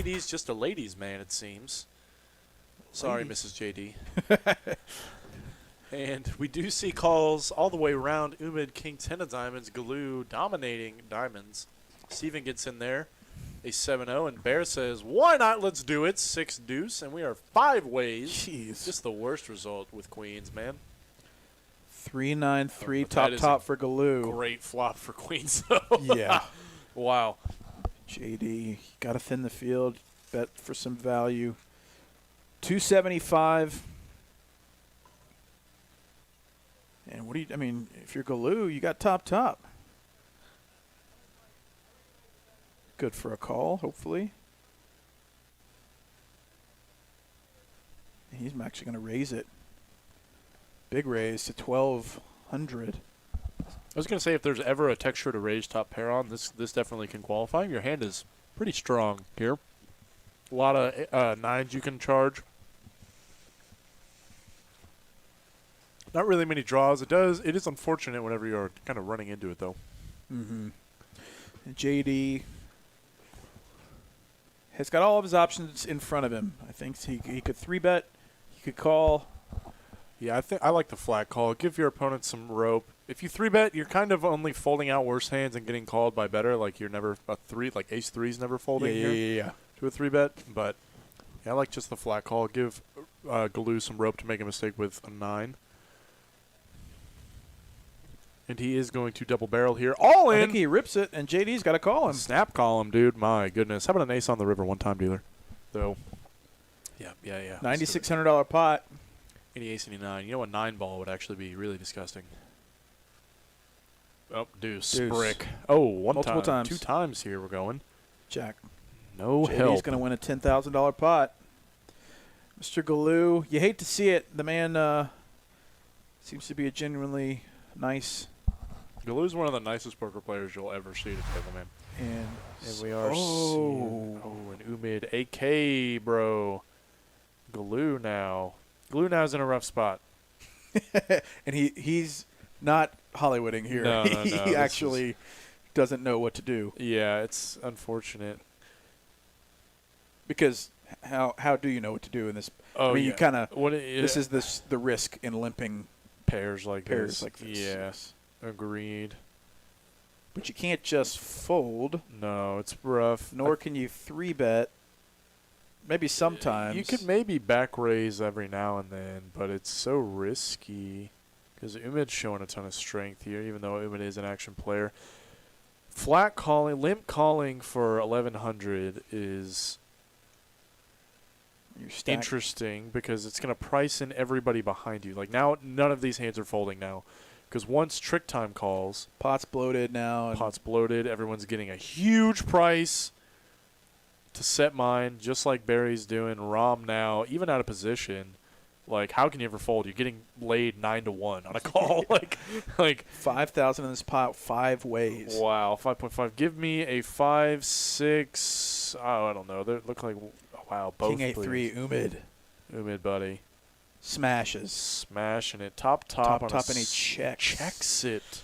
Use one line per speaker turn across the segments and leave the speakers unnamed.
JD's just a ladies' man, it seems. Sorry, Mrs. JD. And we do see calls all the way around. Umid, king 10 of diamonds. Gullo dominating diamonds. Steven gets in there. A 7-0. And Bear says, why not? Let's do it. 6 deuce. And we are 5 ways.
Jeez.
Just the worst result with queens, man.
3-9-3 top for Gullo.
Great flop for queens, though.
Yeah.
Wow.
JD, got to thin the field. Bet for some value. 275. And what do you, I mean, if you're Gullo, you got top. Good for a call, hopefully. He's actually going to raise it. Big raise to 1,200.
I was going to say, if there's ever a texture to raise top pair on, this definitely can qualify. Your hand is pretty strong here. A lot of nines you can charge. Not really many draws. It is unfortunate whenever you're kind of running into it, though.
Mm-hmm. And JD has got all of his options in front of him. I think he could 3-bet. He could call.
Yeah, I like the flat call. Give your opponent some rope. If you 3-bet, you're kind of only folding out worse hands and getting called by better. Like you're never a 3, like ace-3's never folding here to a 3-bet. But yeah, I like just the flat call. Give Gullo some rope to make a mistake with a 9. And he is going to double barrel here. All in.
I think he rips it, and JD's got to call him.
Snap call him, dude. My goodness. How about an ace on the river one-time dealer? Though. Yeah.
$9,600 pot.
Any ace, any 9. You know, a 9 ball would actually be really disgusting. Oh, deuce. Brick. Oh,
Multiple times.
2 times here we're going.
Jack.
No
JD's
help.
going to win a $10,000 pot. Mr. Gullo, you hate to see it. The man seems to be a genuinely nice.
Gullo's one of the nicest poker players you'll ever see at the table, man. And we are seeing, and Umid, AK, bro. Gullo now. Gullo now's in a rough spot.
And he's not Hollywooding here.
No.
He actually doesn't know what to do.
Yeah, it's unfortunate.
Because how do you know what to do in this?
Oh,
I mean,
yeah.
you kind of.
Yeah.
This is the risk in limping
pairs like this.
Yes.
Agreed.
But you can't just fold.
No, it's rough.
Nor can you 3-bet. Maybe sometimes.
You could maybe back raise every now and then, but it's so risky because Umid's showing a ton of strength here, even though Umid is an action player. Flat calling, limp calling for 1,100 is interesting because it's going to price in everybody behind you. Like now, none of these hands are folding now. Because once TrickTime calls,
pot's bloated now.
Pot's bloated. Everyone's getting a huge price to set mine, just like Barry's doing. Ram now, even out of position. Like, how can you ever fold? You're getting laid 9-1 on a call. like
5,000 in this pot, 5 ways.
Wow, 5.5. Give me a 5, 6. Oh, I don't know. They look like both.
King 8-3,
Umid, buddy.
Smashes.
Smashing it. Top,
and he checks.
Checks it.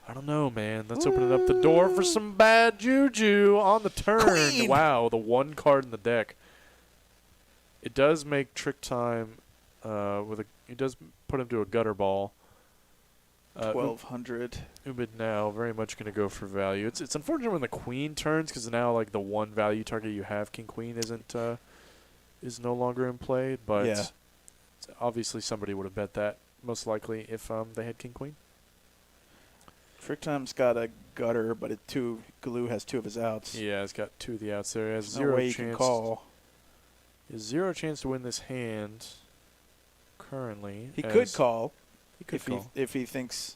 I don't know, man. Let's open it up the door for some bad juju on the turn.
Queen.
Wow, the 1 card in the deck. It does make TrickTime it does put him to a gutter ball.
1,200.
Umid now very much going to go for value. It's unfortunate when the queen turns because now like the one value target you have, king queen, is no longer in play. But
yeah.
Obviously somebody would have bet that most likely if they had king queen.
TrickTime's got a gutter, but Gullo has 2 of his outs.
Yeah, it's got 2 of the outs there. He has
no way you can call.
He has 0 chance to win this hand currently.
He could call.
If
he thinks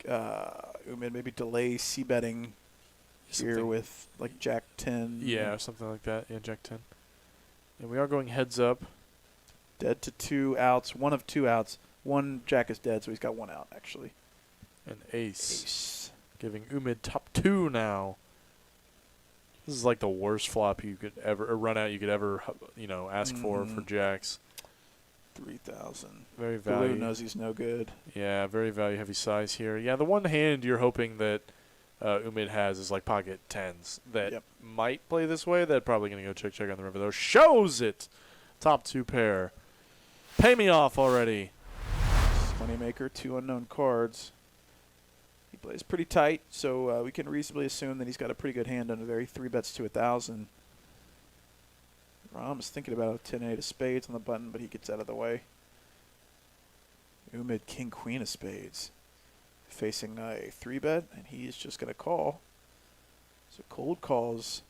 Umid maybe delay c-betting here with like Jack 10.
Yeah, something like that. Yeah, Jack 10. And we are going heads up.
Dead to 2 outs. 1 of 2 outs. 1 Jack is dead, so he's got 1 out actually.
An ace. Giving Umid top 2 now. This is like the worst flop you could ever, or run out you could ever, ask for jacks.
3,000.
Very value.
Gullo knows he's no good.
Yeah, very value heavy size here. Yeah, the one hand you're hoping that Umid has is like pocket tens that
Yep.
might play this way. They're probably going to go check on the river, though. Shows it. Top 2 pair. Pay me off already.
Moneymaker, 2 unknown cards. He plays pretty tight, so we can reasonably assume that he's got a pretty good hand under there. He 3-bets to 1,000. Ram is thinking about a 10-8 of spades on the button, but he gets out of the way. Umid, king, queen of spades. Facing a 3-bet, and he's just going to call. So cold calls.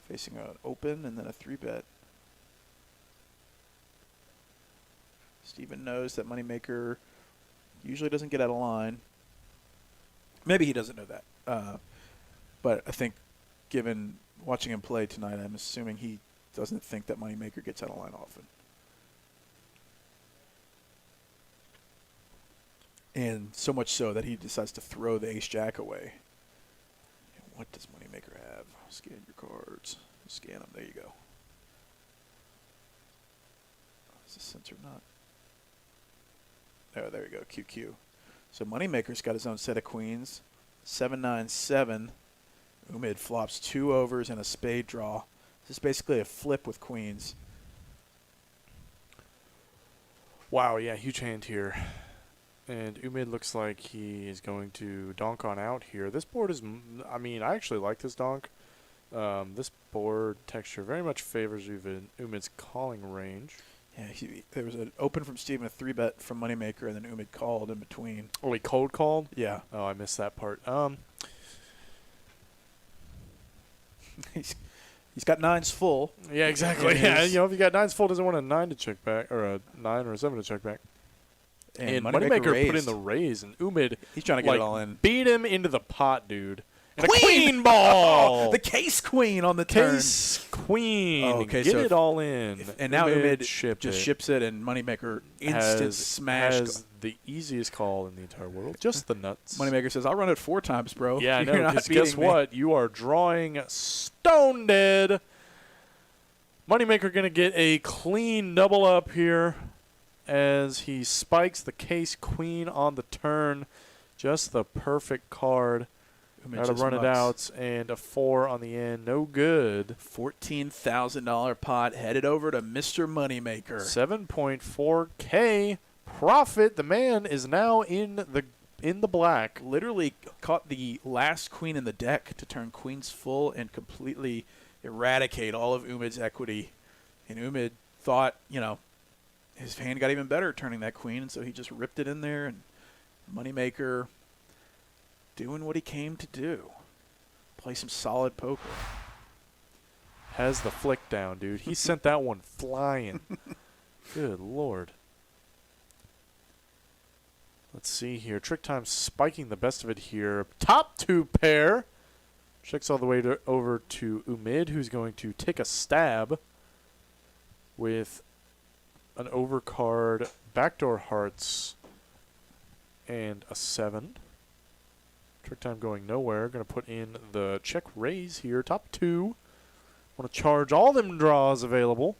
Facing an open and then a 3-bet. Steven knows that Moneymaker usually doesn't get out of line. Maybe he doesn't know that. But I think given watching him play tonight, I'm assuming he doesn't think that Moneymaker gets out of line often. And so much so that he decides to throw the ace-jack away. And what does Moneymaker have? Scan your cards. Scan them. There you go. Is this center not? Oh, there you go. QQ. So Moneymaker's got his own set of queens. 7-9-7. Umid flops 2 overs and a spade draw. This is basically a flip with queens.
Wow, yeah, huge hand here. And Umid looks like he is going to donk on out here. This board is, I mean, I actually like this donk. This board texture very much favors Umid's calling range.
Yeah, there was an open from Steven, a 3-bet from Moneymaker, and then Umid called in between.
Oh, he cold called?
Yeah.
Oh, I missed that part.
He's got 9s full.
Yeah, exactly. Yeah, you know, if you got 9s full, doesn't want a 9 to check back, or a 9 or a 7 to check back. And Moneymaker put in the raise, and Umid,
he's trying to get it all in.
Beat him into the pot, dude. And
queen!
A queen ball!
Oh, the case queen on the turn.
Case queen.
Oh, okay,
get
so
it all in.
And now Umid
just
ships it, and Moneymaker instant smash.
Has the easiest call in the entire world. Just the nuts.
Moneymaker says, I'll run it 4 times, bro.
Yeah, I know, because guess what? You are drawing stone dead. Moneymaker going to get a clean double up here as he spikes the case queen on the turn. Just the perfect card. Got to run it out, and a 4 on the end. No good.
$14,000 pot headed over to Mr. Moneymaker.
7.4K profit. The man is now in the black.
Literally caught the last queen in the deck to turn queens full and completely eradicate all of Umid's equity. And Umid thought, you know, his hand got even better turning that queen, and so he just ripped it in there, and Moneymaker doing what he came to do. Play some solid poker.
Has the flick down, dude. He sent that one flying. Good Lord. Let's see here. TrickTime spiking the best of it here. Top 2 pair. Checks all the way over to Umid, who's going to take a stab with an overcard, backdoor hearts, and a 7. TrickTime going nowhere. Going to put in the check raise here. Top 2. Want to charge all them draws available.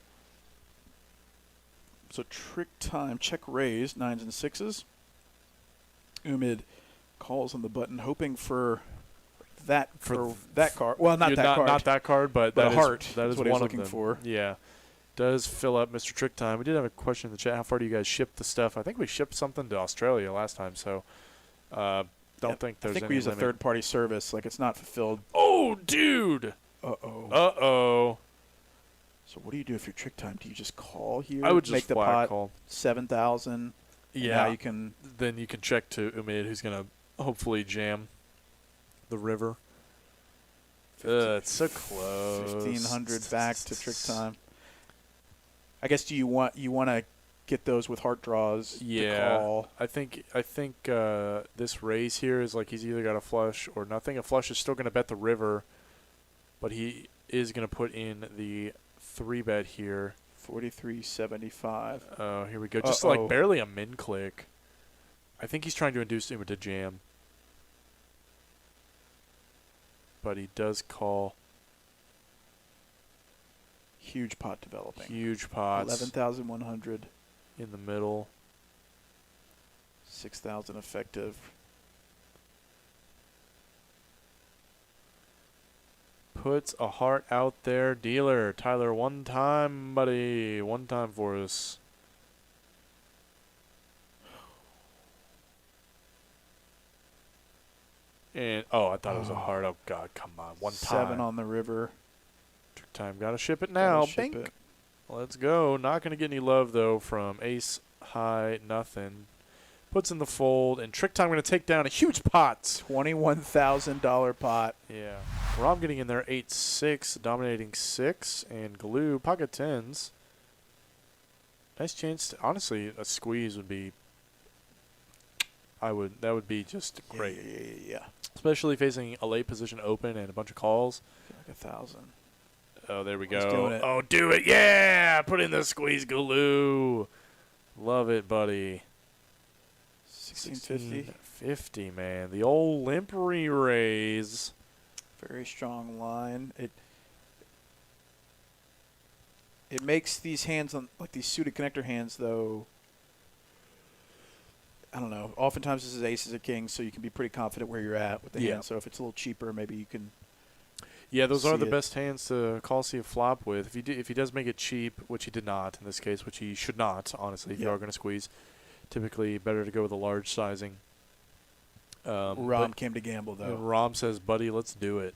So TrickTime check raise, 9s and 6s. Umid calls on the button, hoping for that card. Well, not that card.
Not that card, but
a
that
heart.
That is
what
one
he's looking
of them.
for.
Yeah. Does fill up Mr. TrickTime. We did have a question in the chat. How far do you guys ship the stuff? I think we shipped something to Australia last time, so don't think there's any
I think we use a third-party service. Like, it's not fulfilled.
Oh, dude.
Uh-oh.
Uh-oh.
So what do you do if you're TrickTime? Do you just call here?
I would just
make the
flat
pot
call.
7,000.
Yeah.
You can.
Then you can check to Umid, who's going to hopefully jam the river. It's so close.
1,500 back to TrickTime. I guess do you want to get those with heart draws?
Yeah.
To call?
I think this raise here is like he's either got a flush or nothing. A flush is still going to bet the river, but he is going to put in the 3-bet here.
43.75.
Oh, here we go. Just like barely a min click. I think he's trying to induce him to jam. But he does call.
Huge pot developing.
Huge pots.
11,100.
In the middle.
6,000 effective.
puts a heart out there. Dealer, Tyler, one time, buddy. One time for us. And, oh, I thought it was a heart. Oh, God, come on. One time.
7 on the river.
TrickTime. Got to ship it now.
Ship
Bink.
it.
Let's go. Not going to get any love, though, from ace high, nothing. Puts in the fold, and TrickTime going to take down a huge pot.
$21,000 pot.
Yeah. Ram getting in there 8-6, dominating 6, and Gullo pocket 10s. Nice chance. To, honestly, a squeeze would be. That would be just great.
Yeah.
Especially facing a late position open and a bunch of calls.
Like 1,000.
Oh, there we
He's
go.
doing it.
Oh, do it. Yeah. Put in the squeeze, Gullo. Love it, buddy.
1650.
50, man. The old limp re-raise.
Very strong line. It makes these hands, on like these suited connector hands, though, I don't know. Oftentimes this is aces or kings, so you can be pretty confident where you're at with the hand. So if it's a little cheaper, maybe you can.
Yeah, those are the best hands to call see a flop with. If he does make it cheap, which he did not in this case, which he should not, honestly, if you are going to squeeze, typically better to go with a large sizing.
Ram came to gamble, though.
Ram says, buddy, let's do it.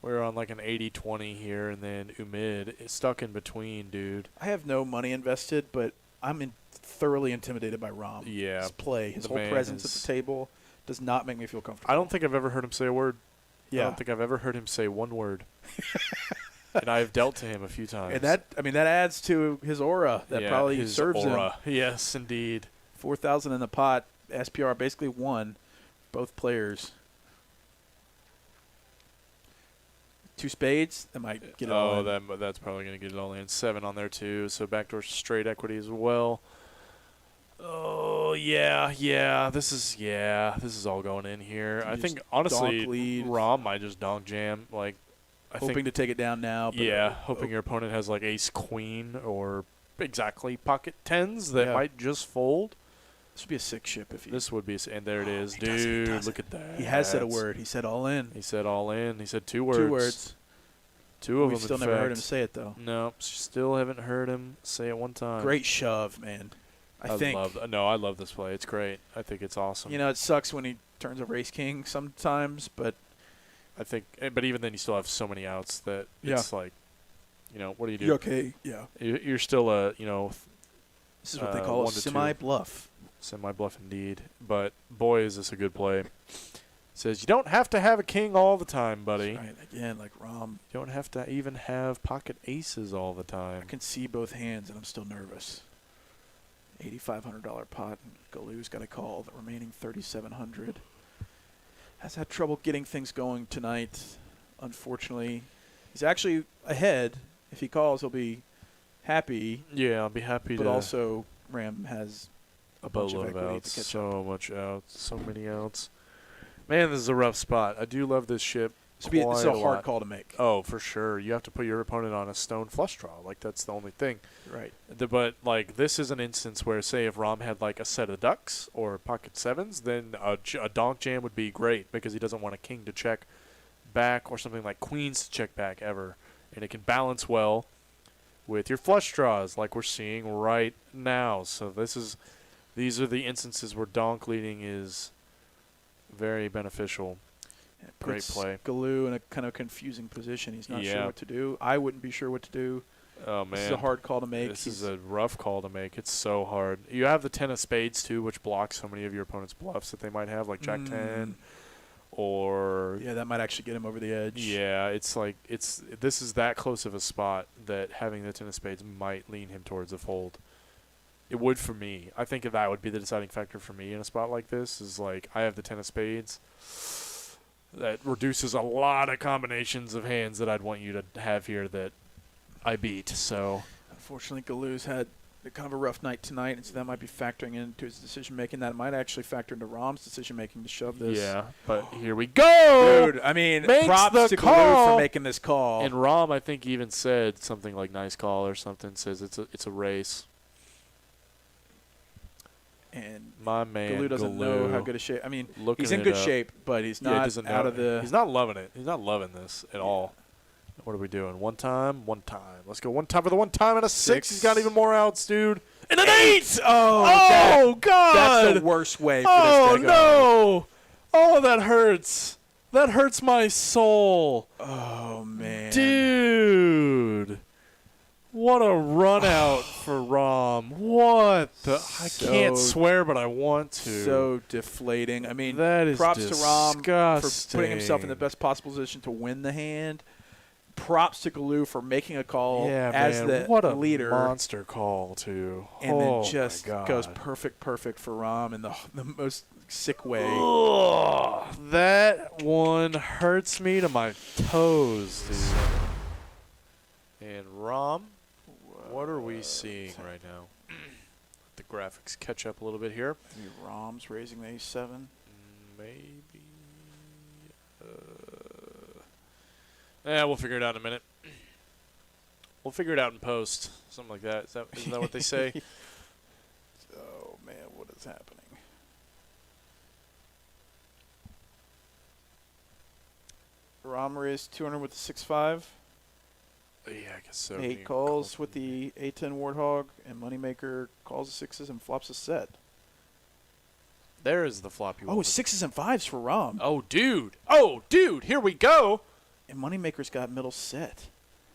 We're on like an 80-20 here, and then Umid is stuck in between, dude.
I have no money invested, but I'm thoroughly intimidated by Ram.
Yeah.
His play, his whole presence at the table does not make me feel comfortable.
I don't think I've ever heard him say a word.
Yeah.
I don't think I've ever heard him say one word. And I've dealt to him a few times.
And that adds to his aura. That probably
his
serves
aura.
him.
Yes, indeed.
4,000 in the pot. SPR basically won. Both players. 2 spades. That might get it all in.
That's probably going to get it all in. 7 on there, too. So backdoor straight equity as well. Oh, yeah. This is all going in here. I think, honestly, Ram might just donk jam. Like,
hoping to take it down now.
But hoping your opponent has, like, ace-queen or exactly pocket 10s that might just fold.
This would be a 6 ship if he.
This would be, and there it is, dude. Look at that.
He has said a word. He said all in.
He said all in. He said 2 words.
2 words.
2 of them.
We've still never heard him say it though.
No, still haven't heard him say it one time.
Great shove, man. I
love this play. It's great. I think it's awesome.
You know, it sucks when he turns over ace king sometimes, but
I think. But even then, you still have so many outs that it's like, you know, what do you do?
You're okay. Yeah.
You're still a
This is what they call a semi-bluff.
Semi-bluff indeed. But, boy, is this a good play. Says, you don't have to have a king all the time, buddy.
That's right. Again, like Ram.
You don't have to even have pocket aces all the time.
I can see both hands, and I'm still nervous. $8,500 pot, and Gullo's got to call the remaining $3,700. Has had trouble getting things going tonight, unfortunately. He's actually ahead. If he calls, he'll be happy.
Yeah, I'll be happy
but also, Ram has a bunch of equity
outs.
to catch
so much outs. So many outs. Man, this is a rough spot. I do love this ship.
It's a hard call to make.
Oh, for sure. You have to put your opponent on a stone flush draw. Like, that's the only thing.
Right.
But, like, this is an instance where, say, if Ram had, like, a set of ducks or pocket 7s, then a donk jam would be great because he doesn't want a king to check back or something like queens to check back ever. And it can balance well with your flush draws like we're seeing right now. So these are the instances where donk leading is very beneficial. Great play.
Gullo in a kind of confusing position. He's not sure what to do. I wouldn't be sure what to do.
Oh, man.
This is a hard call to make.
This is a rough call to make. It's so hard. You have the 10 of spades, too, which blocks so many of your opponent's bluffs that they might have, like Jack 10 or...
Yeah, that might actually get him over the edge.
Yeah, it's like this is that close of a spot that having the 10 of spades might lean him towards a fold. It would for me. I think that would be the deciding factor for me in a spot like this is, like, I have the 10 of spades. That reduces a lot of combinations of hands that I'd want you to have here that I beat. So,
unfortunately, Gullo's had kind of a rough night tonight, and so that might be factoring into his decision-making. That might actually factor into Ram's decision-making to shove this.
Yeah, but here we go!
Dude, I mean, props to Gullo for making this call.
And Ram, I think, even said something like nice call or something, says it's a race.
and
my man
Gullo doesn't know how good a shape. I mean, he's in good shape, but he's not out of the.
He's not loving it. He's not loving this at all. What are we doing? One time. Let's go one time for the one time and a 6. He's got even more outs, dude. And an 8! Oh, God.
That's the worst way for this to go.
Oh, no. Oh, that hurts. That hurts my soul.
Oh, man.
Dude. What a run out for Ram. What the? I can't swear, but I want to.
So deflating. I mean,
that is
props
disgusting.
to Ram for putting himself in the best possible position to win the hand. Props to Gullo for making a call as the leader.
What a monster call, too.
And then just goes perfect for Ram in the most sick way.
Ugh, that one hurts me to my toes, dude. And Ram, what are we seeing right now? Let the graphics catch up a little bit here.
Maybe Ram's raising the ace-7.
Maybe. Yeah, we'll figure it out in a minute. We'll figure it out in post. Something like that. Isn't that what they say?
Oh, man, what is happening? Ram raised 200 with the 6-5.
Yeah, I guess so.
8 calls with the A10 Warthog, and Moneymaker calls the 6s and flops a set.
There is the flop you want.
6s and 5s for Ram.
Oh, dude. Here we go.
And Moneymaker's got middle set.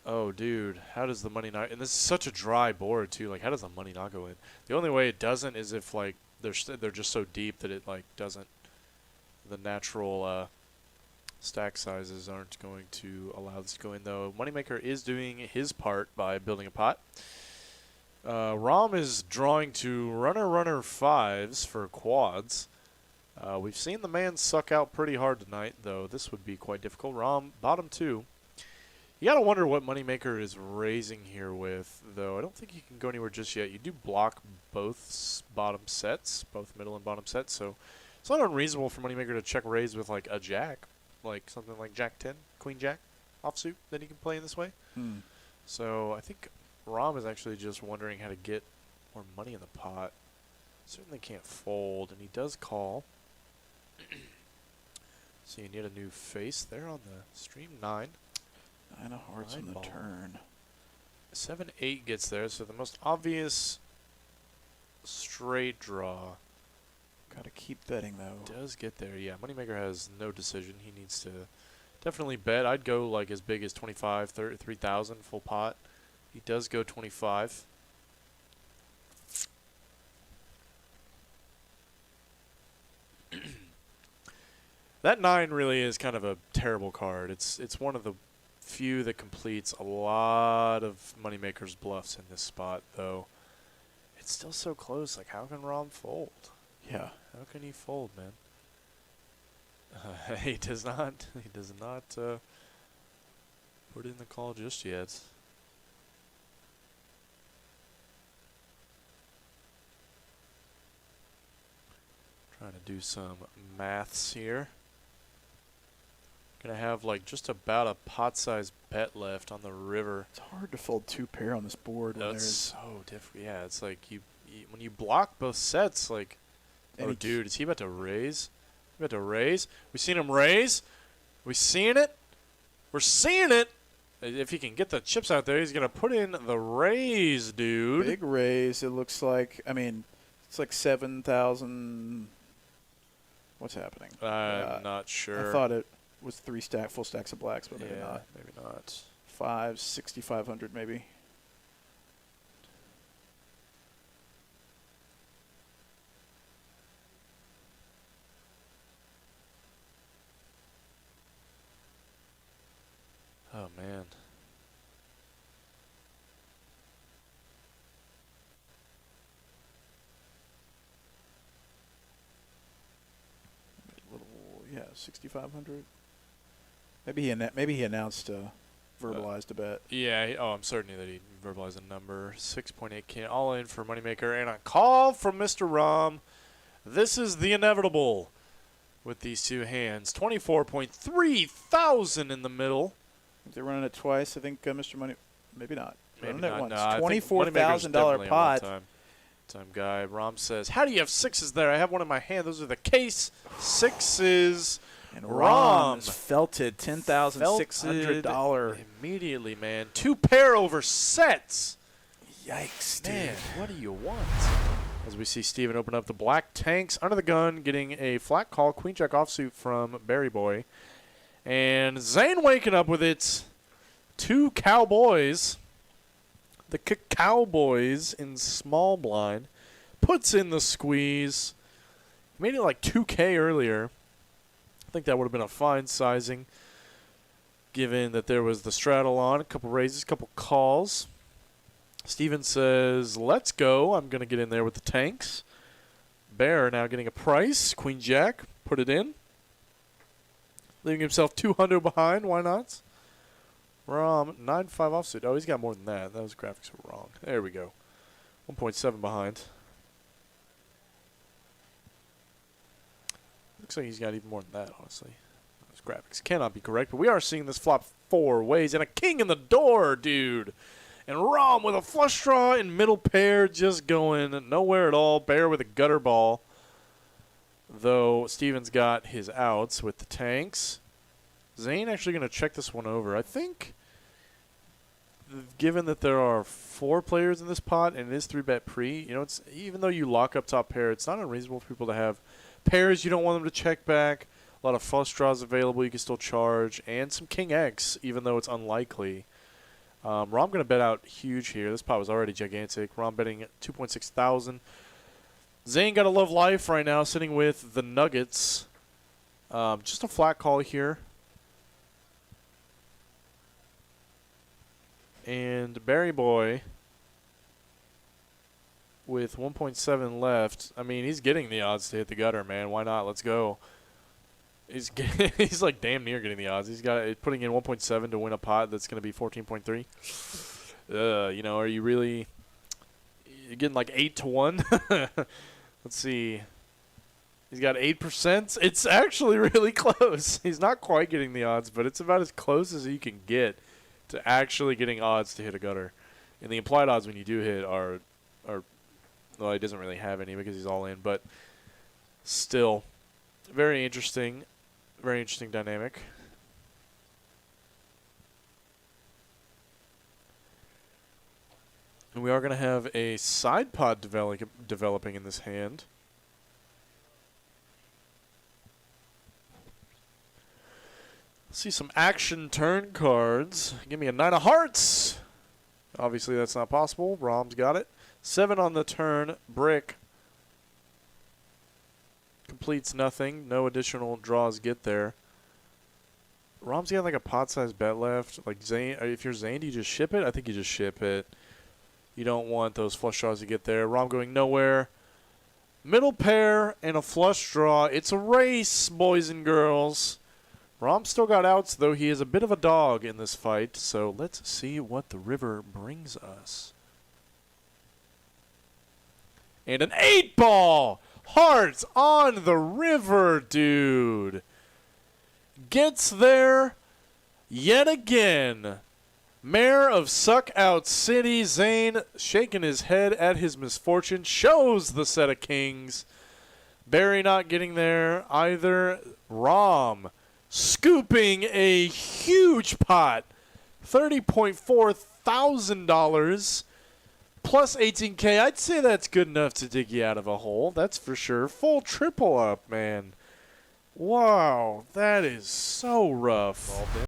Oh, dude. How does the money not... And this is such a dry board, too. Like, how does the money not go in? The only way it doesn't is if, like, they're just so deep that it, like, doesn't... The natural stack sizes aren't going to allow this to go in, though. Moneymaker is doing his part by building a pot. Ram is drawing to runner 5s for quads. We've seen the man suck out pretty hard tonight, though. This would be quite difficult. Ram, bottom 2. You got to wonder what Moneymaker is raising here with, though. I don't think you can go anywhere just yet. You do block both bottom sets, both middle and bottom sets, so it's not unreasonable for Moneymaker to check raise with, like, a jack, like something like Jack 10, Queen Jack offsuit that he can play in this way. So I think Ram is actually just wondering how to get more money in the pot. Certainly can't fold, and he does call. So you need a new face there on the stream. 9.
9 of hearts on the turn.
7-8 gets there, so the most obvious straight draw.
Got to keep betting, though.
Does get there, yeah. Moneymaker has no decision. He needs to definitely bet. I'd go like as big as 25, 30, 3,000 full pot. He does go 25. That 9 really is kind of a terrible card. It's one of the few that completes a lot of Moneymaker's bluffs in this spot, though. It's still so close. Like, how can Ram fold?
Yeah.
How can he fold, man? He does not. He does not put in the call just yet. Trying to do some maths here. Gonna have like just about a pot-sized bet left on the river.
It's hard to fold 2 pair on this board.
That's so different. Yeah, it's like you when you block both sets, like, oh, dude, is he about to raise? About to raise? We seen him raise? We seeing it? We're seeing it. If he can get the chips out there, he's gonna put in the raise, dude.
Big raise. It looks like. I mean, it's like 7,000. What's happening?
I'm not sure.
I thought it was 3 full stacks of blacks, but maybe not.
Maybe not.
6,500 maybe.
Oh man.
Yeah, 6,500. Maybe he announced verbalized a bet.
Yeah. I'm certain that he verbalized a number. 6.8K all in for Moneymaker, and a call from Mr. Ram. This is the inevitable with these two hands. 24.3 thousand in the middle.
If they're running it twice, I think Mr. Money. Maybe not.
Maybe
running
not.
it once.
No,
$24,000 pot.
Time guy. Ram says, how do you have sixes there? I have one in my hand. Those are the case sixes.
And
Ram
Ram is felted $10,600.
Immediately, man. 2 pair over sets.
Yikes, dude.
Man, what do you want? As we see Steven open up the black tanks under the gun, getting a flat call, queen jack offsuit from Barry Boy. And Zane waking up with it. 2 cowboys. The Cowboys in small blind. Puts in the squeeze. Made it like 2K earlier. I think that would have been a fine sizing, given that there was the straddle on, a couple raises, a couple calls. Steven says, let's go. I'm going to get in there with the tanks. Bear now getting a price. Queen Jack, put it in. Leaving himself 200 behind. Why not? Ram, 9-5 offsuit. Oh, he's got more than that. Those graphics were wrong. There we go. 1.7 behind. Looks like he's got even more than that, honestly. Those graphics cannot be correct, but we are seeing this flop 4 ways. And a king in the door, dude. And Ram with a flush draw in middle pair, just going nowhere at all. Bear with a gutter ball. Though Steven's got his outs with the tanks. Zane actually going to check this one over. I think, given that there are 4 players in this pot and it is 3-bet pre, you know, it's even though you lock up top pair, it's not unreasonable for people to have pairs you don't want them to check back. A lot of flush draws available you can still charge, and some king X, even though it's unlikely. Ram going to bet out huge here. This pot was already gigantic. Ram betting 2.6 thousand. Zane got a love life right now, sitting with the Nuggets. Just a flat call here. And Barry Boy with 1.7 left. I mean, he's getting the odds to hit the gutter, man. Why not? Let's go. He's he's like damn near getting the odds. He's got putting in 1.7 to win a pot that's going to be 14.3. You know, are you really getting like 8 to 1? Let's see. He's got 8%. It's actually really close. He's not quite getting the odds, but it's about as close as you can get to actually getting odds to hit a gutter. And the implied odds when you do hit are well, he doesn't really have any because he's all in, but still very interesting dynamic. And we are going to have a side pot developing in this hand. See some action turn cards. Give me a 9 of hearts. Obviously that's not possible. Ram's got it. 7 on the turn. Brick. Completes nothing. No additional draws get there. Ram's got like a pot-sized bet left. Like Zane, if you're Zane, do you just ship it? I think you just ship it. You don't want those flush draws to get there. Ram going nowhere. Middle pair and a flush draw. It's a race, boys and girls. Ram still got outs, though he is a bit of a dog in this fight. So let's see what the river brings us. And an 8-ball. Hearts on the river, dude. Gets there yet again. Mayor of Suck Out City, Zane, shaking his head at his misfortune, shows the set of kings. Barry not getting there either. Ram scooping a huge pot, $30.4 thousand plus 18K. I'd say that's good enough to dig you out of a hole. That's for sure. Full triple up, man. Wow, that is so rough.